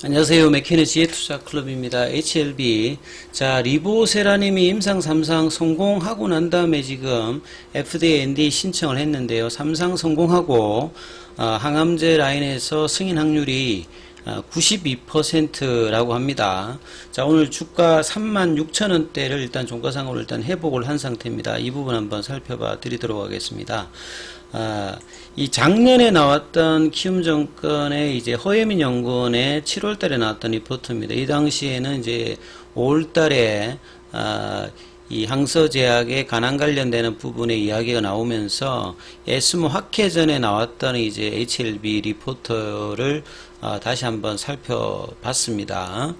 안녕하세요. 맥케너지의 투자클럽입니다. HLB. 자, 리보세라님이 임상 3상 성공하고 난 다음에 지금 FDA, NDA 신청을 했는데요. 3상 성공하고 항암제 라인에서 승인 확률이 92%라고 합니다. 자, 오늘 주가 36,000원대를 일단 종가상으로 일단 회복을 한 상태입니다. 이 부분 한번 살펴봐 드리도록 하겠습니다. 이 작년에 나왔던 키움증권의 이제 허예민 연구원의 7월달에 나왔던 리포트입니다. 이 당시에는 이제 5월달에 이 항서제약의 간암 관련되는 부분의 이야기가 나오면서 에스모 학회전에 나왔던 이제 HLB 리포트를 다시 한번 살펴봤습니다.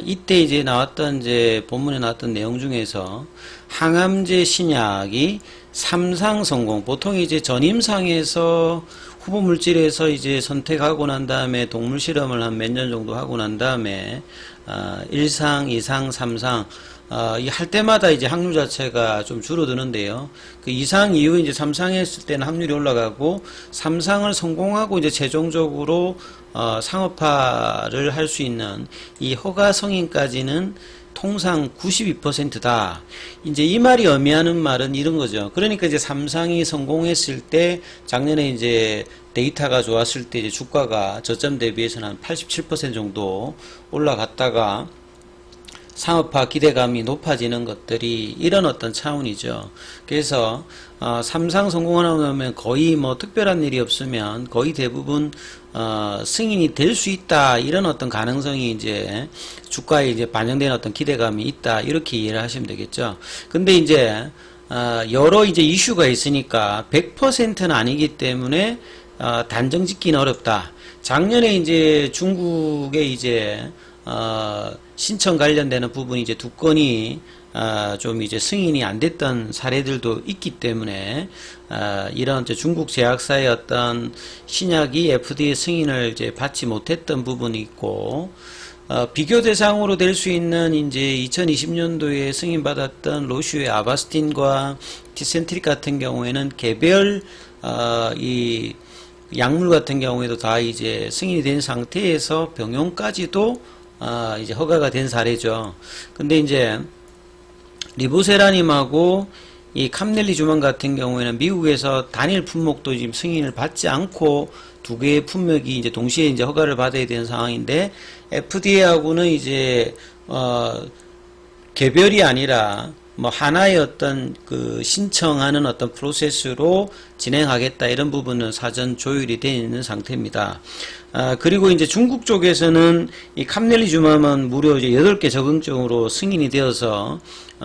이때 이제 나왔던 이제 본문에 나왔던 내용 중에서 항암제 신약이 3상 성공, 보통 이제 전임상에서 후보 물질에서 이제 선택하고 난 다음에 동물 실험을 한 몇 년 정도 하고 난 다음에 1상, 2상, 3상 이 할 때마다 이제 확률 자체가 좀 줄어드는데요. 그 2상 이후에 이제 3상 했을 때는 확률이 올라가고 3상을 성공하고 이제 최종적으로 상업화를 할 수 있는 이 허가 승인까지는 통상 92%다. 이제 이 말이 의미하는 말은 이런 거죠. 그러니까 이제 3상이 성공했을 때 작년에 이제 데이터가 좋았을 때 이제 주가가 저점 대비해서는 한 87% 정도 올라갔다가 상업화 기대감이 높아지는 것들이 이런 어떤 차원이죠. 그래서 3상 성공하고 나면 거의 뭐 특별한 일이 없으면 거의 대부분 승인이 될 수 있다, 이런 어떤 가능성이 이제 주가에 이제 반영되는 어떤 기대감이 있다, 이렇게 이해를 하시면 되겠죠. 근데 이제 여러 이제 이슈가 있으니까 100%는 아니기 때문에 단정 짓기는 어렵다. 작년에 이제 중국의 이제 신청 관련되는 부분이 이제 두 건이 좀 이제 승인이 안 됐던 사례들도 있기 때문에 이런 이제 중국 제약사의 어떤 신약이 FDA 승인을 이제 받지 못했던 부분이 있고, 비교 대상으로 될 수 있는 이제 2020년도에 승인받았던 로슈의 아바스틴과 티센트릭 같은 경우에는 개별 이 약물 같은 경우에도 다 이제 승인이 된 상태에서 병용까지도 이제 허가가 된 사례죠. 근데 이제 리보세라님하고 이 캄넬리주만 같은 경우에는 미국에서 단일 품목도 지금 승인을 받지 않고 두 개의 품목이 이제 동시에 이제 허가를 받아야 되는 상황인데, FDA하고는 이제 개별이 아니라 뭐 하나의 어떤 그 신청하는 어떤 프로세스로 진행하겠다, 이런 부분은 사전 조율이 되어 있는 상태입니다. 그리고 이제 중국 쪽에서는 이 캄넬리주맘은 무려 이제 8개 적응증으로 승인이 되어서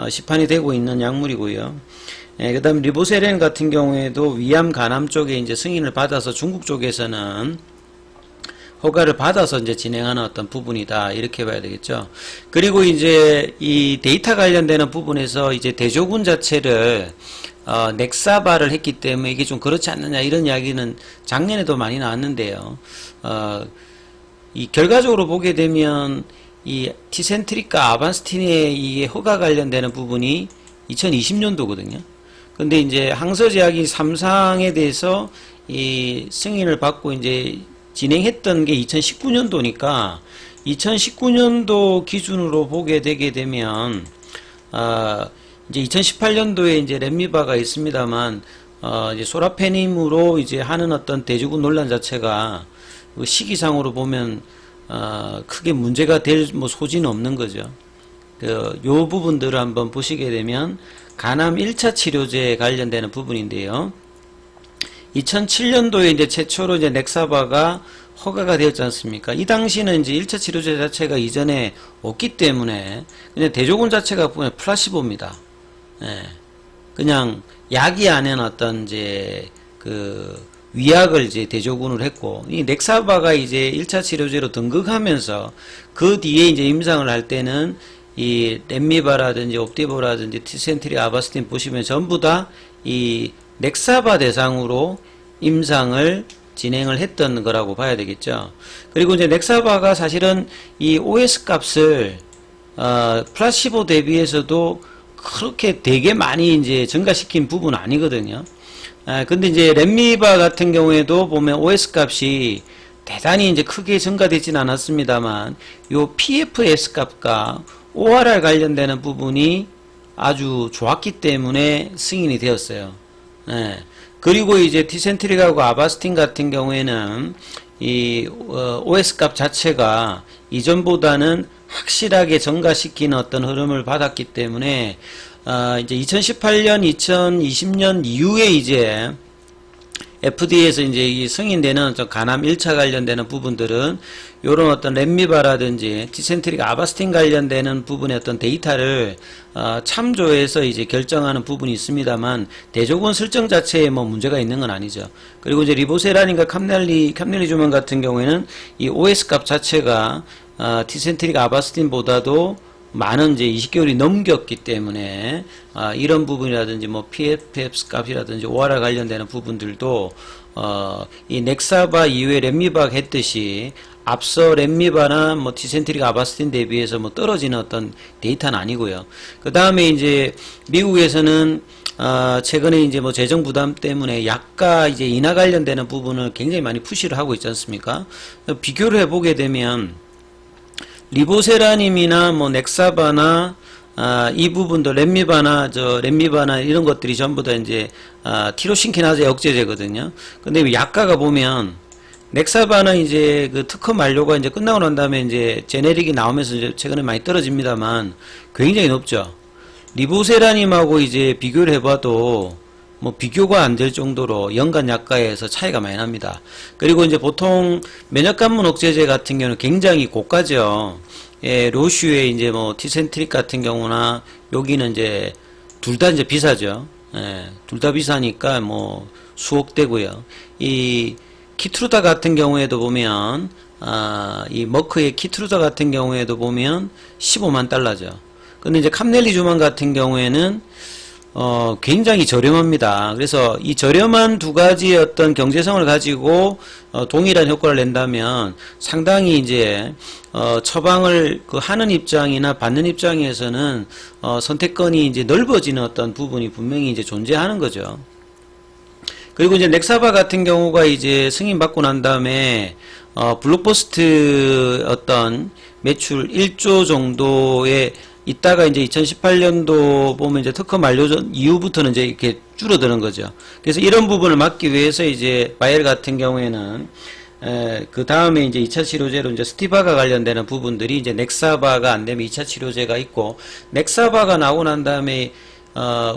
시판이 되고 있는 약물이고요. 그 다음 리보세렌 같은 경우에도 위암 간암 쪽에 이제 승인을 받아서 중국 쪽에서는 허가를 받아서 이제 진행하는 어떤 부분이다, 이렇게 봐야 되겠죠. 그리고 이제 이 데이터 관련되는 부분에서 이제 대조군 자체를 넥사바를 했기 때문에 이게 좀 그렇지 않느냐, 이런 이야기는 작년에도 많이 나왔는데요. 이 결과적으로 보게 되면 이 티센트릭과 아바스틴의 이게 허가 관련되는 부분이 2020년도거든요. 근데 이제 항서제약이 3상에 대해서 이 승인을 받고 이제 진행했던 게 2019년도니까 2019년도 기준으로 보게 되게 되면 이제 2018년도에 이제 렘미바가 있습니다만 이제 소라페님으로 이제 하는 어떤 대조군 논란 자체가 시기상으로 보면 크게 문제가 될 뭐 소지는 없는 거죠. 요 부분들을 한번 보시게 되면 간암 1차 치료제에 관련되는 부분인데요. 2007년도에 이제 최초로 이제 넥사바가 허가가 되었지 않습니까? 이 당시는 이제 1차 치료제 자체가 이전에 없기 때문에 그냥 대조군 자체가 보면 플라시보입니다. 예. 그냥 약이 아닌 어떤 이제 그 위약을 이제 대조군을 했고, 이 넥사바가 이제 1차 치료제로 등극하면서 그 뒤에 이제 임상을 할 때는 이 렘미바라든지 옵디보라든지 티센트리, 아바스틴 보시면 전부 다 이 넥사바 대상으로 임상을 진행을 했던 거라고 봐야 되겠죠. 그리고 이제 넥사바가 사실은 이 OS 값을 플라시보 대비해서도 그렇게 되게 많이 이제 증가시킨 부분은 아니거든요. 근데 이제 렘미바 같은 경우에도 보면 OS 값이 대단히 이제 크게 증가되지는 않았습니다만 요 PFS 값과 ORR 관련되는 부분이 아주 좋았기 때문에 승인이 되었어요. 예. 그리고 이제 티센트릭하고 아바스틴 같은 경우에는 이 OS 값 자체가 이전보다는 확실하게 증가시키는 어떤 흐름을 받았기 때문에 이제 2018년, 2020년 이후에 이제 FDA에서 이제 이 승인되는 좀 간암 1차 관련되는 부분들은 요런 어떤 렘미바라든지 티센트릭 아바스틴 관련되는 부분의 어떤 데이터를 참조해서 이제 결정하는 부분이 있습니다만 대조군 설정 자체에 뭐 문제가 있는 건 아니죠. 그리고 이제 리보세란인가 캄넬리주만 같은 경우에는 이 OS 값 자체가 티센트릭 아바스틴보다도 많은 이제 20개월이 넘겼기 때문에 이런 부분이라든지 뭐 PFS 값이라든지 ORR 관련되는 부분들도 이 넥사바 이후에 렘미바 했듯이 앞서 렘미바나 뭐 티센트릭 아바스틴 대비해서 뭐 떨어지는 어떤 데이터는 아니고요. 그 다음에 이제 미국에서는 최근에 이제 뭐 재정 부담 때문에 약가 이제 인하 관련되는 부분을 굉장히 많이 푸시를 하고 있지 않습니까? 비교를 해보게 되면 리보세라님이나 뭐 넥사바나 이 부분도 렘미바나 이런 것들이 전부 다 이제 티로신키나제 억제제거든요. 근데 약가가 보면 넥사바는 이제 그 특허 만료가 이제 끝나고 난 다음에 이제 제네릭이 나오면서 이제 최근에 많이 떨어집니다만 굉장히 높죠. 리보세라님하고 이제 비교를 해봐도 뭐 비교가 안 될 정도로 연간 약가에서 차이가 많이 납니다. 그리고 이제 보통 면역관문 억제제 같은 경우는 굉장히 고가죠. 예, 로슈의 이제 뭐 티센트릭 같은 경우나 여기는 이제 둘 다 이제 비싸죠. 예, 둘 다 비싸니까 뭐 수억대고요. 이 키트루다 같은 경우에도 보면 이 머크의 키트루다 같은 경우에도 보면 15만 달러죠. 근데 이제 캄넬리주만 같은 경우에는 굉장히 저렴합니다. 그래서 이 저렴한 두 가지의 어떤 경제성을 가지고 동일한 효과를 낸다면 상당히 이제 처방을 하는 입장이나 받는 입장에서는 선택권이 이제 넓어지는 어떤 부분이 분명히 이제 존재하는 거죠. 그리고 이제 넥사바 같은 경우가 이제 승인받고 난 다음에 블록버스트 어떤 매출 1조 정도의 이따가 이제 2018년도 보면 이제 특허 만료 전 이후부터는 이제 이렇게 줄어드는 거죠. 그래서 이런 부분을 막기 위해서 이제 바이엘 같은 경우에는 그 다음에 이제 2차 치료제로 이제 스티바가 관련되는 부분들이 이제 넥사바가 안 되면 2차 치료제가 있고 넥사바가 나오고 난 다음에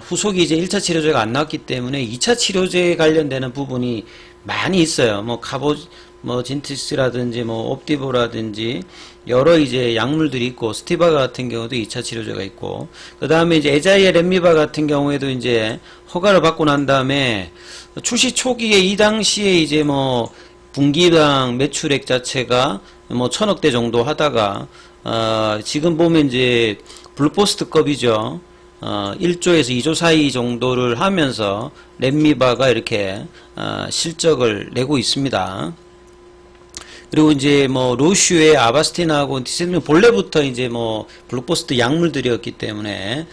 후속이 이제 1차 치료제가 안 나왔기 때문에 2차 치료제에 관련되는 부분이 많이 있어요. 뭐 진티스라든지 뭐 옵티보라든지 여러 이제 약물들이 있고 스티바 같은 경우도 2차 치료제가 있고 그 다음에 이제 에자이아 렘미바 같은 경우에도 이제 허가를 받고 난 다음에 출시 초기에 이 당시에 이제 뭐 분기당 매출액 자체가 뭐 1000억대 정도 하다가 지금 보면 이제 블록버스터급이죠. 1조에서 2조 사이 정도를 하면서 렘미바가 이렇게 실적을 내고 있습니다. 그리고 이제 뭐 로슈의 아바스틴하고 티센트릭 본래부터 이제 뭐 블록버스터 약물들이었기 때문에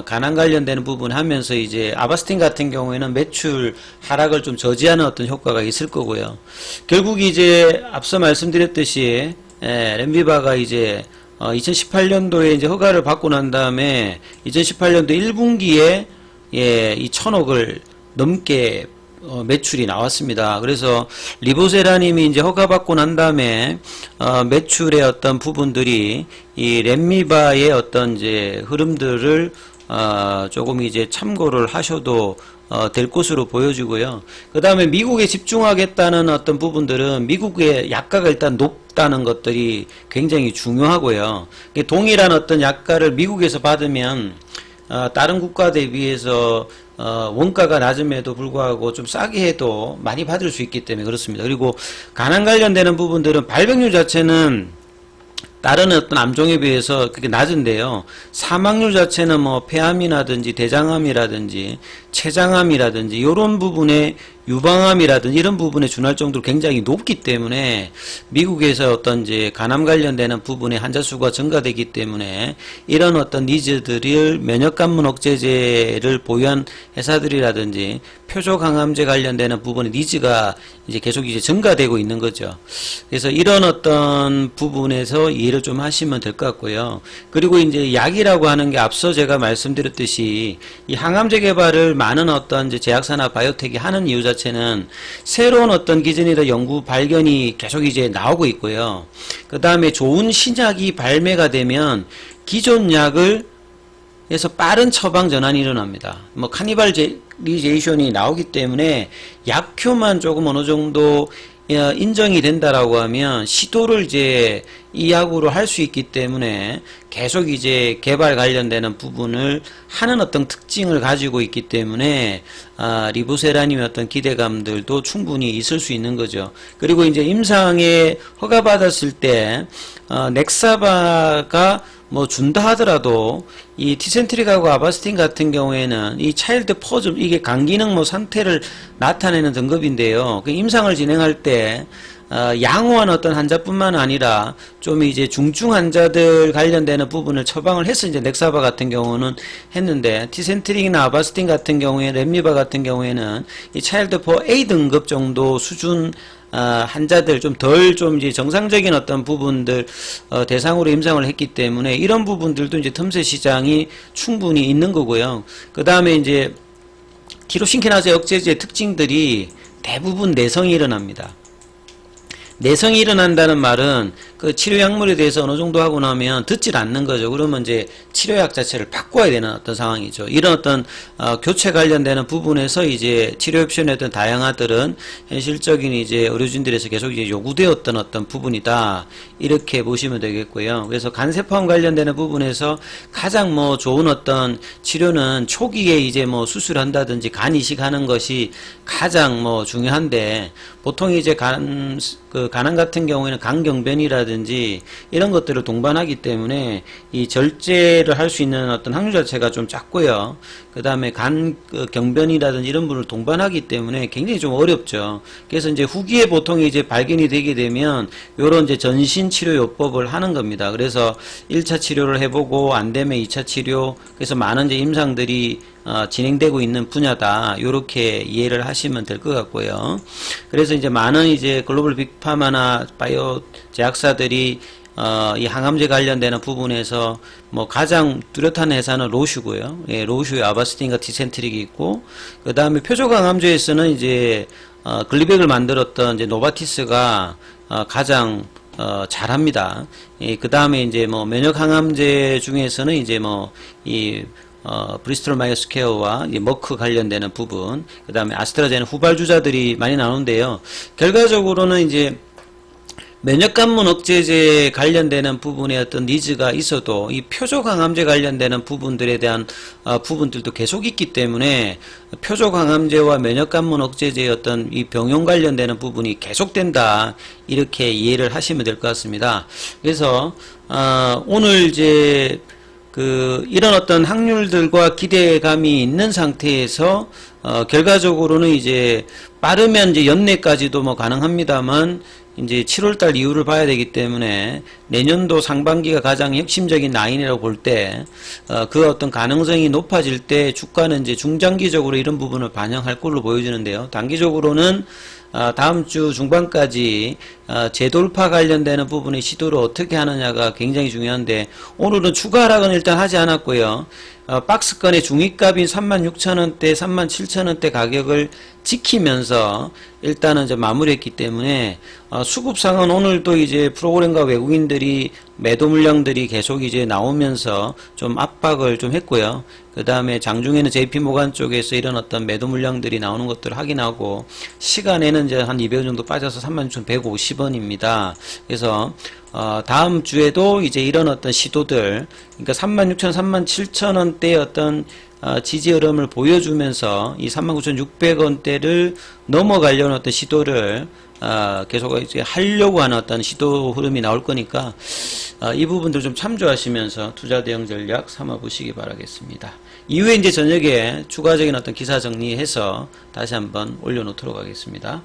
간암 관련되는 부분 하면서 이제 아바스틴 같은 경우에는 매출 하락을 좀 저지하는 어떤 효과가 있을 거고요. 결국 이제 앞서 말씀드렸듯이 렘비바가 이제 2018년도에 이제 허가를 받고 난 다음에 2018년도 1분기에 이 1000억을 넘게 매출이 나왔습니다. 그래서 리보세라님이 이제 허가받고 난 다음에 매출의 어떤 부분들이 이 렘미바의 어떤 이제 흐름들을 조금 이제 참고를 하셔도 될 것으로 보여지고요. 그 다음에 미국에 집중하겠다는 어떤 부분들은 미국의 약가가 일단 높다는 것들이 굉장히 중요하고요. 동일한 어떤 약가를 미국에서 받으면 다른 국가 대비해서 원가가 낮음에도 불구하고 좀 싸게 해도 많이 받을 수 있기 때문에 그렇습니다. 그리고 간암 관련되는 부분들은 발병률 자체는 다른 어떤 암종에 비해서 그게 낮은데요. 사망률 자체는 뭐 폐암이라든지 대장암이라든지 췌장암이라든지 이런 부분에 유방암이라든지 이런 부분에 준할 정도로 굉장히 높기 때문에 미국에서 어떤 이제 간암 관련되는 부분에 환자 수가 증가되기 때문에 이런 어떤 니즈들을 면역관문 억제제를 보유한 회사들이라든지 표적항암제 관련되는 부분의 니즈가 이제 계속 이제 증가되고 있는 거죠. 그래서 이런 어떤 부분에서 이해를 좀 하시면 될 것 같고요. 그리고 이제 약이라고 하는 게 앞서 제가 말씀드렸듯이 이 항암제 개발을 많은 어떤 이제 제약사나 바이오텍이 하는 이유 자체는 새로운 어떤 기전이나 연구 발견이 계속 이제 나오고 있고요. 그 다음에 좋은 신약이 발매가 되면 기존 약을 해서 빠른 처방 전환이 일어납니다. 뭐 카니발리제이션이 나오기 때문에 약효만 조금 어느 정도 인정이 된다라고 하면 시도를 이제 이 약으로 할 수 있기 때문에 계속 이제 개발 관련되는 부분을 하는 어떤 특징을 가지고 있기 때문에 리보세라님의 어떤 기대감들도 충분히 있을 수 있는 거죠. 그리고 이제 임상에 허가받았을 때 넥사바가 뭐 준다 하더라도 이 티센트릭하고 아바스틴 같은 경우에는 이 차일드 퍼즐 이게 간기능 뭐 상태를 나타내는 등급인데요. 그 임상을 진행할 때 양호한 어떤 환자뿐만 아니라 좀 이제 중증 환자들 관련되는 부분을 처방을 해서 이제 넥사바 같은 경우는 했는데 티센트릭이나 아바스틴 같은 경우에 렘리바 같은 경우에는 이 차일드 퍼 A 등급 정도 수준 환자들 좀 덜 좀 이제 정상적인 어떤 부분들 대상으로 임상을 했기 때문에 이런 부분들도 이제 틈새 시장이 충분히 있는 거고요. 그 다음에 이제 티로신키나제 억제제의 특징들이 대부분 내성이 일어납니다. 내성이 일어난다는 말은 그 치료 약물에 대해서 어느 정도 하고 나면 듣질 않는 거죠. 그러면 이제 치료약 자체를 바꿔야 되는 어떤 상황이죠. 이런 어떤 교체 관련되는 부분에서 이제 치료 옵션의 어떤 다양화들은 현실적인 이제 의료진들에서 계속 이제 요구되었던 어떤 부분이다. 이렇게 보시면 되겠고요. 그래서 간세포암 관련되는 부분에서 가장 뭐 좋은 어떤 치료는 초기에 이제 뭐 수술한다든지 간 이식하는 것이 가장 뭐 중요한데 보통 이제 간암 같은 경우에는 간경변이라든지 이런 것들을 동반하기 때문에 이 절제를 할 수 있는 어떤 확률 자체가 좀 작고요. 그 다음에 경변이라든지 이런 부분을 동반하기 때문에 굉장히 좀 어렵죠. 그래서 이제 후기에 보통 이제 발견이 되게 되면 요런 이제 전신 치료 요법을 하는 겁니다. 그래서 1차 치료를 해보고 안 되면 2차 치료, 그래서 많은 이제 임상들이 진행되고 있는 분야다. 요렇게 이해를 하시면 될 것 같고요. 그래서 이제 많은 이제 글로벌 빅파마나 바이오 제약사들이 이 항암제 관련되는 부분에서 뭐 가장 뚜렷한 회사는 로슈고요. 예, 로슈의 아바스틴과 티센트릭이 있고, 그 다음에 표적 항암제에서는 이제 글리백을 만들었던 이제 노바티스가 가장 잘합니다. 예, 그 다음에 이제 뭐 면역 항암제 중에서는 이제 뭐 이 브리스톨 마이어스 케어와 머크 관련되는 부분, 그 다음에 아스트라제는 후발주자들이 많이 나오는데요. 결과적으로는 이제 면역관문 억제제 관련되는 부분에 어떤 니즈가 있어도 이 표적항암제 관련되는 부분들에 대한 부분들도 계속 있기 때문에 표적항암제와 면역관문 억제제의 어떤 이 병용 관련되는 부분이 계속된다. 이렇게 이해를 하시면 될 것 같습니다. 그래서 오늘 이제 이런 어떤 확률들과 기대감이 있는 상태에서 결과적으로는 이제 빠르면 이제 연내까지도 뭐 가능합니다만 이제 7월달 이후를 봐야 되기 때문에 내년도 상반기가 가장 핵심적인 라인이라고 볼 때 그 어떤 가능성이 높아질 때 주가는 이제 중장기적으로 이런 부분을 반영할 걸로 보여지는데요. 단기적으로는 다음 주 중반까지 재돌파 관련되는 부분의 시도를 어떻게 하느냐가 굉장히 중요한데 오늘은 추가 하락은 일단 하지 않았고요. 박스권의 중위값인 36,000원대, 37,000원대 가격을 지키면서 일단은 이제 마무리했기 때문에 수급상은 오늘도 이제 프로그램과 외국인들이 매도 물량들이 계속 이제 나오면서 좀 압박을 좀 했고요. 그 다음에 장중에는 JP모간 쪽에서 이런 어떤 매도 물량들이 나오는 것들을 확인하고 시간에는 이제 한 200원 정도 빠져서 36,150원입니다. 그래서 다음 주에도 이제 이런 어떤 시도들, 그러니까 36,000원, 37,000원대의 어떤 지지 흐름을 보여주면서 이 39,600원대를 넘어가려는 어떤 시도를 계속 이제 하려고 하는 어떤 시도 흐름이 나올 거니까 이 부분들 좀 참조하시면서 투자 대응 전략 삼아 보시기 바라겠습니다. 이후에 이제 저녁에 추가적인 어떤 기사 정리해서 다시 한번 올려놓도록 하겠습니다.